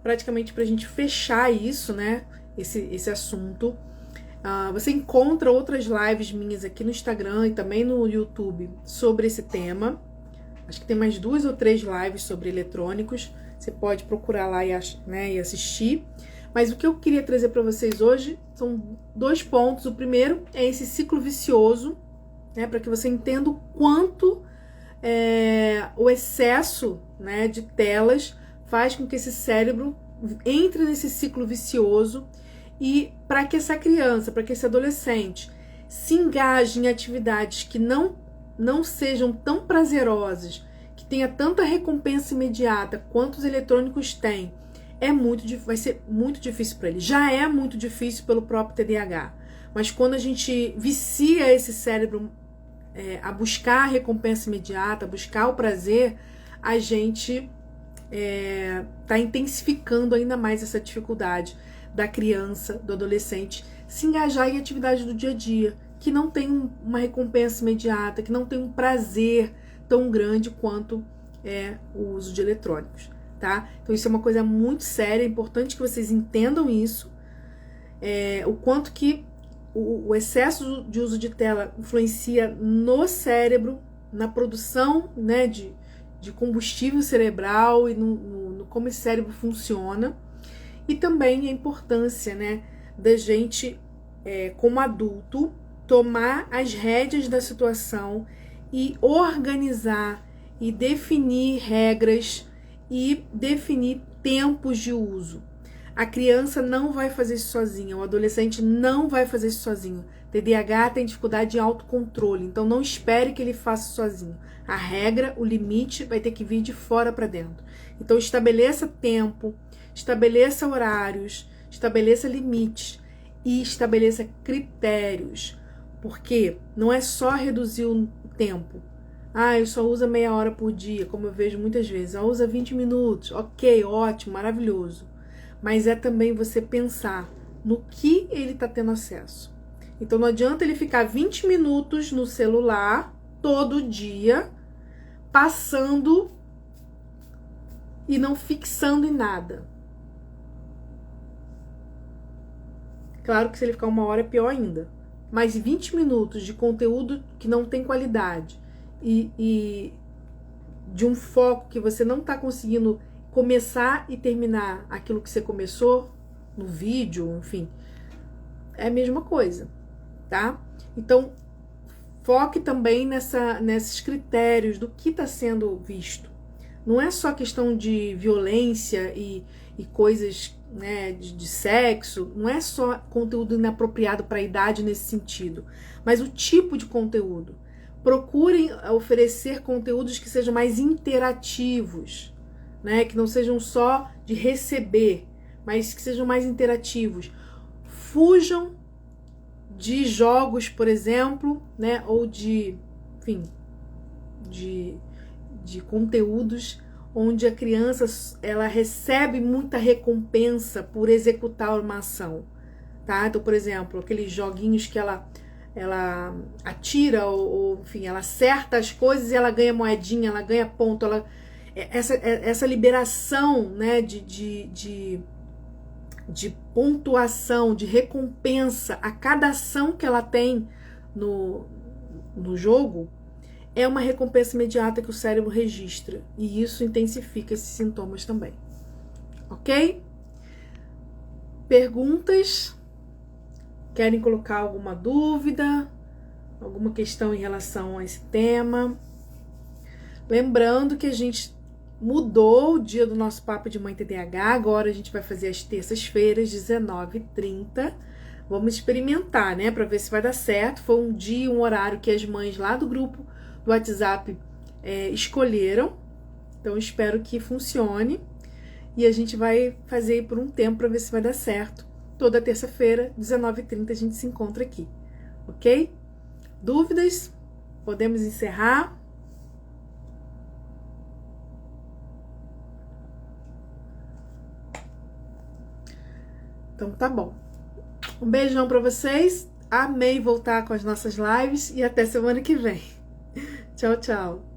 praticamente pra gente fechar isso, né, esse assunto, você encontra outras lives minhas aqui no Instagram e também no YouTube sobre esse tema. Acho que tem mais 2 ou 3 lives sobre eletrônicos. Você pode procurar lá e assistir. Mas o que eu queria trazer para vocês hoje são 2 pontos. O primeiro é esse ciclo vicioso, né, para que você entenda o quanto o excesso, né, de telas faz com que esse cérebro entre nesse ciclo vicioso, e para que essa criança, para que esse adolescente se engaje em atividades que não sejam tão prazerosas, que tenha tanta recompensa imediata quanto os eletrônicos têm, vai ser muito difícil para ele. Já é muito difícil pelo próprio TDAH, mas quando a gente vicia esse cérebro a buscar a recompensa imediata, a buscar o prazer, a gente tá intensificando ainda mais essa dificuldade da criança, do adolescente, se engajar em atividades do dia a dia, que não tem uma recompensa imediata, que não tem um prazer tão grande quanto o uso de eletrônicos, tá? Então isso é uma coisa muito séria, é importante que vocês entendam isso, o quanto que o excesso de uso de tela influencia no cérebro, na produção, né, de combustível cerebral e no como esse cérebro funciona, e também a importância, né, da gente, como adulto, tomar as rédeas da situação e organizar e definir regras e definir tempos de uso. A criança não vai fazer isso sozinha, o adolescente não vai fazer isso sozinho. TDAH tem dificuldade de autocontrole, então não espere que ele faça sozinho. A regra, o limite, vai ter que vir de fora para dentro. Então estabeleça tempo, estabeleça horários, estabeleça limites e estabeleça critérios. Porque não é só reduzir o tempo. Eu só usa meia hora por dia, como eu vejo muitas vezes. Usa 20 minutos, ok, ótimo, maravilhoso. Mas é também você pensar no que ele está tendo acesso. Então não adianta ele ficar 20 minutos no celular todo dia, passando e não fixando em nada. Claro que se ele ficar 1 hora é pior ainda. Mas 20 minutos de conteúdo que não tem qualidade e de um foco que você não está conseguindo começar e terminar aquilo que você começou no vídeo, enfim, é a mesma coisa, tá? Então, foque também nesses critérios do que está sendo visto. Não é só questão de violência e coisas, né, de sexo, não é só conteúdo inapropriado para a idade nesse sentido, mas o tipo de conteúdo. Procurem oferecer conteúdos que sejam mais interativos, né, que não sejam só de receber, mas que sejam mais interativos. Fujam de jogos, por exemplo, né, ou de conteúdos onde a criança ela recebe muita recompensa por executar uma ação, tá? Então, por exemplo, aqueles joguinhos que ela atira ou enfim, ela acerta as coisas e ela ganha moedinha, ela ganha ponto, essa liberação, né, de pontuação, de recompensa a cada ação que ela tem no jogo, é uma recompensa imediata que o cérebro registra. E isso intensifica esses sintomas também. Ok? Perguntas? Querem colocar alguma dúvida? Alguma questão em relação a esse tema? Lembrando que a gente mudou o dia do nosso Papo de Mãe TDAH. Agora a gente vai fazer às terças-feiras, 19h30. Vamos experimentar, né? Para ver se vai dar certo. Foi um dia, um horário que as mães lá do grupo do WhatsApp escolheram. Então espero que funcione. E a gente vai fazer por um tempo para ver se vai dar certo. Toda terça-feira, 19h30, a gente se encontra aqui. Ok? Dúvidas? Podemos encerrar? Então tá bom. Um beijão para vocês. Amei voltar com as nossas lives e até semana que vem. Tchau, tchau.